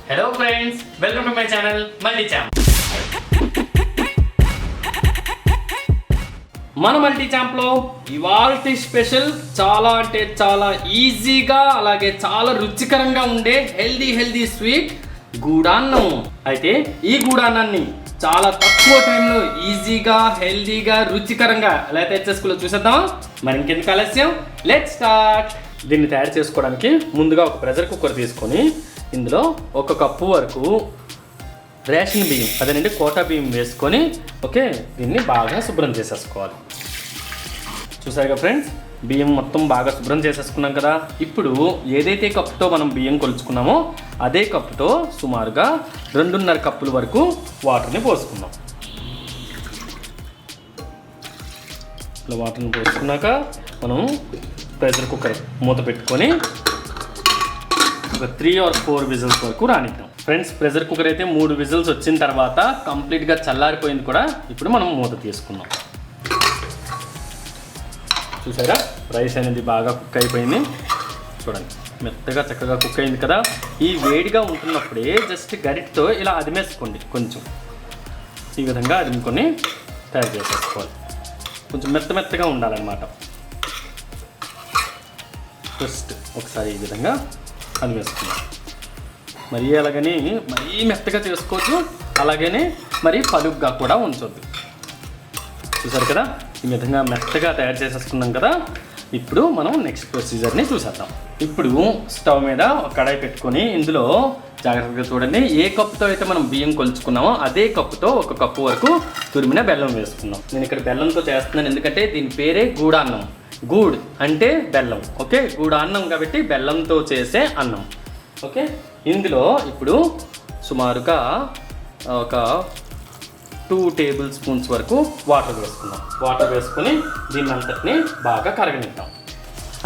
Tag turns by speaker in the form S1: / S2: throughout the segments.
S1: Hello friends, welcome to my channel multi champ. మన multi ఛాంప్లో ఇవాల్టి special చాలా అంటే చాలా ఈజీగా అలాగే చాలా రుచికరంగా ఉండే హెల్దీ స్వీట్ గుడాన్నం. అయితే ఈ గుడాన్నాన్ని చాలా తక్కువ టైంలో ఈజీగా హెల్దీగా రుచికరంగా ఎలా తయారు చేసుకోవాలో చూసేద్దాం. మరి ఇంకెందుకు ఆలస్యం, లెట్స్ స్టార్ట్. దీన్ని తయారు చేసుకోవడానికి ముందుగా ఒక ప్రెషర్ కుక్కర్ తీసుకొని ఇందులో 1 కప్పు వరకు రేషన్ బియ్యం, అదేనండి కోటా బియ్యం వేసుకొని దీన్ని బాగా శుభ్రం చేసేసుకోవాలి. చూసారుగా ఫ్రెండ్స్, బియ్యం మొత్తం బాగా శుభ్రం చేసేసుకున్నాం కదా. ఇప్పుడు ఏదైతే కప్పుతో మనం బియ్యం కొలుచుకున్నామో అదే కప్పుతో సుమారుగా 2.5 కప్పుల వరకు వాటర్ని పోసుకుందాం. ఇలా వాటర్ని పోసుకున్నాక మనం ప్రెషర్ కుక్కర్ మూత పెట్టుకొని ఒక 3 or 4 విజిల్స్ వరకు రానిద్దాం. ఫ్రెండ్స్, ప్రెషర్ కుక్కర్ అయితే 3 విజిల్స్ వచ్చిన తర్వాత కంప్లీట్గా చల్లారిపోయింది కూడా. ఇప్పుడు మనం మూత తీసుకుందాం. చూసారా, రైస్ అనేది బాగా కుక్ అయిపోయింది. చూడండి, మెత్తగా చక్కగా కుక్ అయింది కదా. ఈ వేడిగా ఉంటున్నప్పుడే జస్ట్ గరిటతో ఇలా అదిమేసుకోండి. కొంచెం ఈ విధంగా అదిముకొని తయారు చేసేసుకోవాలి. కొంచెం మెత్తగా ఉండాలన్నమాట. జస్ట్ ఒకసారి ఈ విధంగా అదిమేసుకుందాం. మరీ అలాగని మరీ మెత్తగా చేసుకోవచ్చు, అలాగనే మరీ పలుగ్గా కూడా ఉంచొద్దు. చూసారు కదా, ఈ విధంగా మెత్తగా తయారు చేసేసుకున్నాం కదా. ఇప్పుడు మనం నెక్స్ట్ ప్రొసీజర్ని చూసేద్దాం. ఇప్పుడు స్టవ్ మీద ఒక కడాయి పెట్టుకొని ఇందులో జాగ్రత్తగా చూడండి, ఏ కప్పుతో అయితే మనం బియ్యం కొలుచుకున్నామో అదే కప్పుతో 1 కప్పు వరకు తురిమిన బెల్లం వేసుకున్నాం. నేను ఇక్కడ బెల్లంతో చేస్తున్నాను, ఎందుకంటే దీని పేరే గూడాన్నం. గూడ్ అంటే బెల్లం. గూడాన్నం కాబట్టి బెల్లంతో చేసే అన్నం. ఇందులో ఇప్పుడు సుమారుగా ఒక 2 టేబుల్ స్పూన్స్ వరకు వాటర్ వేసుకుందాం. వాటర్ వేసుకొని దీన్ని అంతటిని బాగా కరగనిద్దాం.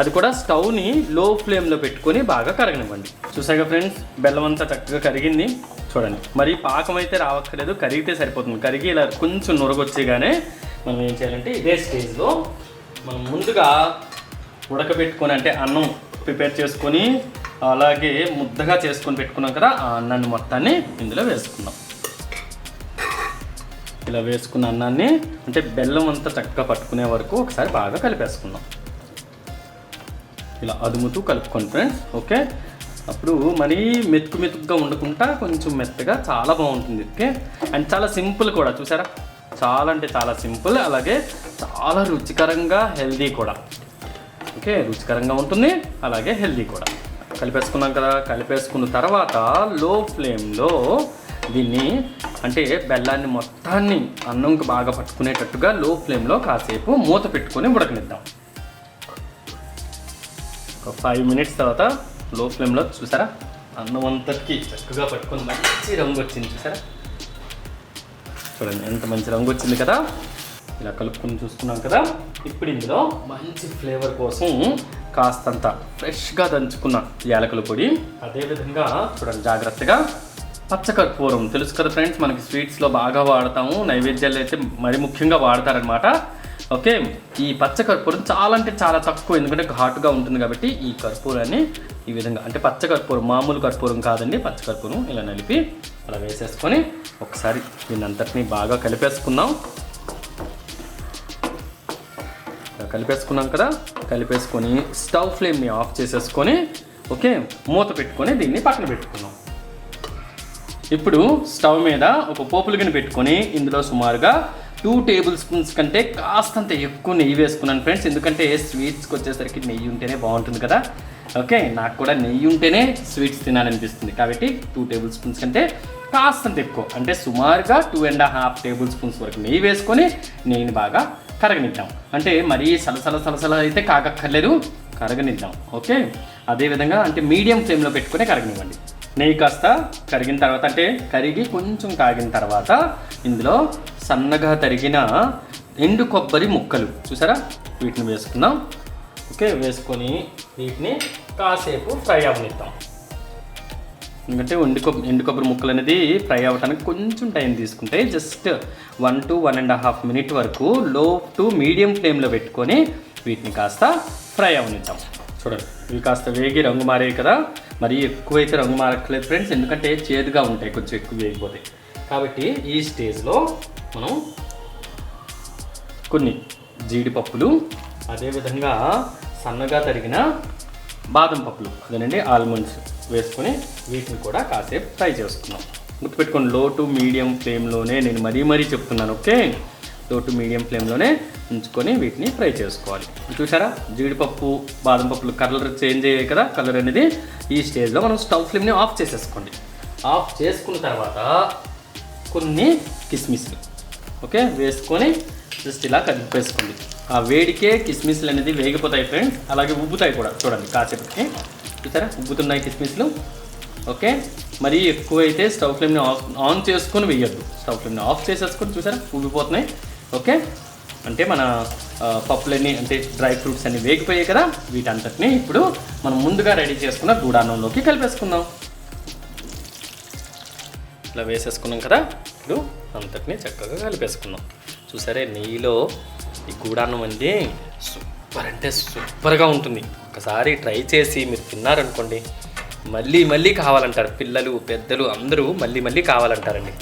S1: అది కూడా స్టవ్ని లో ఫ్లేమ్లో పెట్టుకొని బాగా కరగనివ్వండి. చూసాగా ఫ్రెండ్స్, బెల్లం అంతా చక్కగా కరిగింది. చూడండి, మరి పాకం అయితే రావక్కర్లేదు, కరిగితే సరిపోతుంది. కరిగి ఇలా కొంచెం నురగొచ్చేగానే మనం ఏం చేయాలంటే ఇదే స్టేజ్లో మనం ముందుగా ఉడకబెట్టుకొని, అంటే అన్నం ప్రిపేర్ చేసుకొని అలాగే ముద్దగా చేసుకొని పెట్టుకున్నాం కదా, ఆ అన్నాన్ని మొత్తాన్ని ఇందులో వేసుకుందాం. ఇలా వేసుకున్న అన్నాన్ని అంటే బెల్లం అంతా చక్కగా పట్టుకునే వరకు ఒకసారి బాగా కలిపేసుకుందాం. ఇలా అదుముతూ కలుపుకోండి ఫ్రెండ్స్. అప్పుడు మరీ మెతుకుగా ఉండకుండా కొంచెం మెత్తగా చాలా బాగుంటుంది. అండ్ చాలా సింపుల్ కూడా. చూసారా, చాలా అంటే చాలా సింపుల్, అలాగే చాలా రుచికరంగా హెల్దీ కూడా. రుచికరంగా ఉంటుంది, అలాగే హెల్దీ కూడా. కలిపేసుకున్నాం కదా. కలిపేసుకున్న తర్వాత లో ఫ్లేమ్లో దీన్ని అంటే బెల్లాన్ని మొత్తాన్ని అన్నంకి బాగా పట్టుకునేటట్టుగా లో ఫ్లేమ్లో కాసేపు మూత పెట్టుకొని ఉడకనిద్దాం. ఒక 5 minutes తర్వాత లో ఫ్లేమ్లో చూసారా, అన్నం అంతటికి చక్కగా పట్టుకొని మంచి రంగు వచ్చింది. చూసారా, చూడండి ఎంత మంచి రంగు వచ్చింది కదా. ఇలా కలుపుకొని చూసుకున్నాం కదా. ఇప్పుడు ఇందులో మంచి ఫ్లేవర్ కోసం కాస్తంత ఫ్రెష్గా దంచుకున్న యాలకుల పొడి, అదేవిధంగా చూడండి జాగ్రత్తగా పచ్చకర్పూరం. తెలుసు కదా ఫ్రెండ్స్, మనకి స్వీట్స్లో బాగా వాడతాము, నైవేద్యాలు అయితే మరి ముఖ్యంగా వాడతారనమాట. ఈ పచ్చకర్పూరం చాలా అంటే చాలా తక్కువ, ఎందుకంటే ఘాటుగా ఉంటుంది కాబట్టి ఈ కర్పూరాన్ని ఈ విధంగా, అంటే పచ్చకర్పూరం మామూలు కర్పూరం కాదండి, పచ్చకర్పూరం ఇలా నలిపి అలా వేసేసుకొని ఒకసారి దీన్ని అంతటినీ బాగా కలిపేసుకుందాం. కలిపేసుకున్నాం కదా. కలిపేసుకొని స్టవ్ ఫ్లేమ్ని ఆఫ్ చేసేసుకొని మూత పెట్టుకొని దీన్ని పక్కన పెట్టుకున్నాం. ఇప్పుడు స్టవ్ మీద ఒక పోపుల గిన్నె పెట్టుకొని ఇందులో సుమారుగా 2 టేబుల్ స్పూన్స్ కంటే కాస్తంత ఎక్కువ నెయ్యి వేసుకున్నాను ఫ్రెండ్స్. ఎందుకంటే స్వీట్స్కి వచ్చేసరికి నెయ్యి ఉంటేనే బాగుంటుంది కదా. నాకు కూడా నెయ్యి ఉంటేనే స్వీట్స్ తినాలనిపిస్తుంది, కాబట్టి 2 టేబుల్ స్పూన్స్ కంటే కాస్తంత ఎక్కువ, అంటే సుమారుగా 2.5 టేబుల్ స్పూన్స్ వరకు నెయ్యి వేసుకొని నెయ్యిని బాగా కరగనిద్దాం. అంటే మరీ సలసల అయితే కాగక్కర్లేదు, కరగనిద్దాం. అదేవిధంగా అంటే మీడియం ఫ్లేమ్లో పెట్టుకుని కరగనివ్వండి. నెయ్యి కాస్త కరిగిన తర్వాత, అంటే కరిగి కొంచెం కాగిన తర్వాత ఇందులో సన్నగా తరిగిన ఎండు కొబ్బరి ముక్కలు చూసారా, వీటిని వేసుకుందాం. వేసుకొని వీటిని కాసేపు ఫ్రై అవ్వనిద్దాం. ఎందుకంటే ఎండు కొబ్బరి ముక్కలు అనేది ఫ్రై అవ్వడానికి కొంచెం టైం తీసుకుంటే జస్ట్ 1 to 1.5 minutes వరకు లో టు మీడియం ఫ్లేమ్లో పెట్టుకొని వీటిని కాస్త ఫ్రై అవ్వనిద్దాం. చూడండి ఇవి కాస్త వేగి రంగు మారేవి కదా, మరి ఎక్కువైతే రంగు మారక్కలేదు ఫ్రెండ్స్, ఎందుకంటే చేదుగా ఉంటాయి కొంచెం ఎక్కువ వేగిపోతాయి. కాబట్టి ఈ స్టేజ్లో మనం కొన్ని జీడిపప్పులు, అదేవిధంగా సన్నగా తరిగిన బాదం పప్పులు, అదేనండి ఆల్మండ్స్ వేసుకొని వీటిని కూడా కాసేపు ఫ్రై చేసుకున్నాం. గుర్తుపెట్టుకోండి, లో టు మీడియం ఫ్లేమ్లోనే నేను మరీ చెప్తున్నాను. ఓకే, లో టు మీడియం ఫ్లేమ్లోనే ఉంచుకొని వీటిని ఫ్రై చేసుకోవాలి. చూసారా జీడిపప్పు బాదం పప్పులు కలర్ చేంజ్ అయ్యాయి కదా, కలర్ అనేది. ఈ స్టేజ్లో మనం స్టవ్ ఫ్లేమ్ని ఆఫ్ చేసేసుకోండి. ఆఫ్ చేసుకున్న తర్వాత కొన్ని కిస్మిస్లు ఓకే వేసుకొని జస్ట్ ఇలా కలిపేసుకోండి. ఆ వేడికే కిస్మిస్లు అనేది వేగిపోతాయి ఫ్రెండ్స్, అలాగే ఉబ్బుతాయి కూడా. చూడండి కాసేపటికి చూసారా ఉబ్బుతున్నాయి కిస్మిస్లు. ఓకే, మరీ ఎక్కువైతే స్టవ్ ఫ్లేమ్ని ఆన్ చేసుకొని వేయొద్దు, స్టవ్ ఫ్లేమ్ని ఆఫ్ చేసేసుకొని చూసారా ఉబ్బిపోతున్నాయి. ఓకే, అంటే మన పప్పులన్నీ అంటే డ్రై ఫ్రూట్స్ అన్నీ వేగిపోయాయి కదా, వీటంతటిని ఇప్పుడు మనం ముందుగా రెడీ చేసుకున్న గూడాన్నంలోకి కలిపేసుకుందాం. ఇలా వేసేసుకున్నాం కదా, ఇప్పుడు అంతటిని చక్కగా కలిపేసుకుందాం. చూసారే నెయ్యిలో ఈ గూడాన్నం అంటే సూపర్ అంటే సూపర్గా ఉంటుంది. ఒకసారి ట్రై చేసి మీరు తిన్నారనుకోండి మళ్ళీ కావాలంటారు. పిల్లలు పెద్దలు అందరూ మళ్ళీ కావాలంటారండి.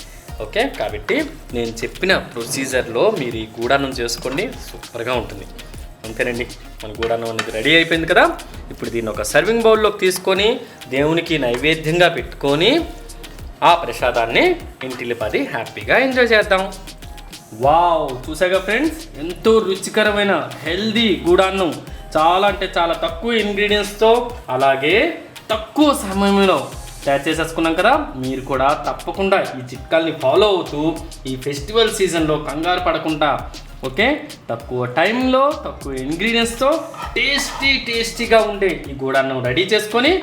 S1: ఓకే, కాబట్టి నేను చెప్పిన ప్రొసీజర్లో మీరు ఈ గూడాన్నం చేసుకోండి, సూపర్గా ఉంటుంది. అంతేనండి, మన గూడాన్నం అనేది రెడీ అయిపోయింది కదా. ఇప్పుడు దీన్ని ఒక సర్వింగ్ బౌల్లోకి తీసుకొని దేవునికి నైవేద్యంగా పెట్టుకొని ఆ ప్రసాదాన్ని ఇంటిల్లిపాది హ్యాపీగా ఎంజాయ్ చేద్దాం. వావ్, చూసాగా ఫ్రెండ్స్, ఎంతో రుచికరమైన హెల్దీ గూడాన్నం, చాలా అంటే చాలా తక్కువ ఇంగ్రీడియంట్స్తో అలాగే తక్కువ సమయంలో తయారు చేసేసుకున్నాం కదా. మీరు కూడా తప్పకుండా ఈ చిట్కాల్ని ఫాలో అవుతూ ఈ ఫెస్టివల్ సీజన్లో కంగారు పడకుండా ఓకే తక్కువ టైంలో తక్కువ ఇంగ్రీడియంట్స్తో టేస్టీగా ఉండే ఈ గూడాన్నం రెడీ చేసుకొని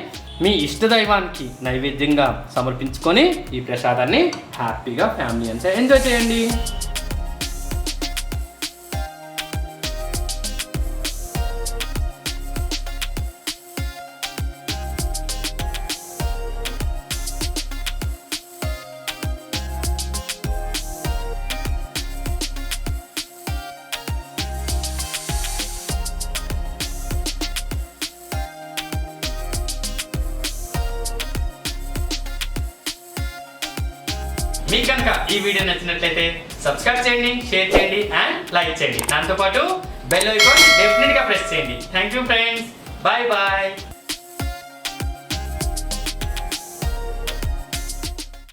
S1: మీ ఇష్టదైవానికి నైవేద్యంగా సమర్పించుకొని ఈ ప్రసాదాన్ని హ్యాపీగా ఫ్యామిలీ అంతా ఎంజాయ్ చేయండి. మీకు కనుక ఈ వీడియో నచ్చినట్లయితే సబ్స్క్రైబ్ చేయండి, షేర్ చేయండి అండ్ లైక్ చేయండి. దాంతోపాటు బెల్ ఐకాన్ డెఫినెట్గా ప్రెస్ చేయండి. Thank you friends, bye.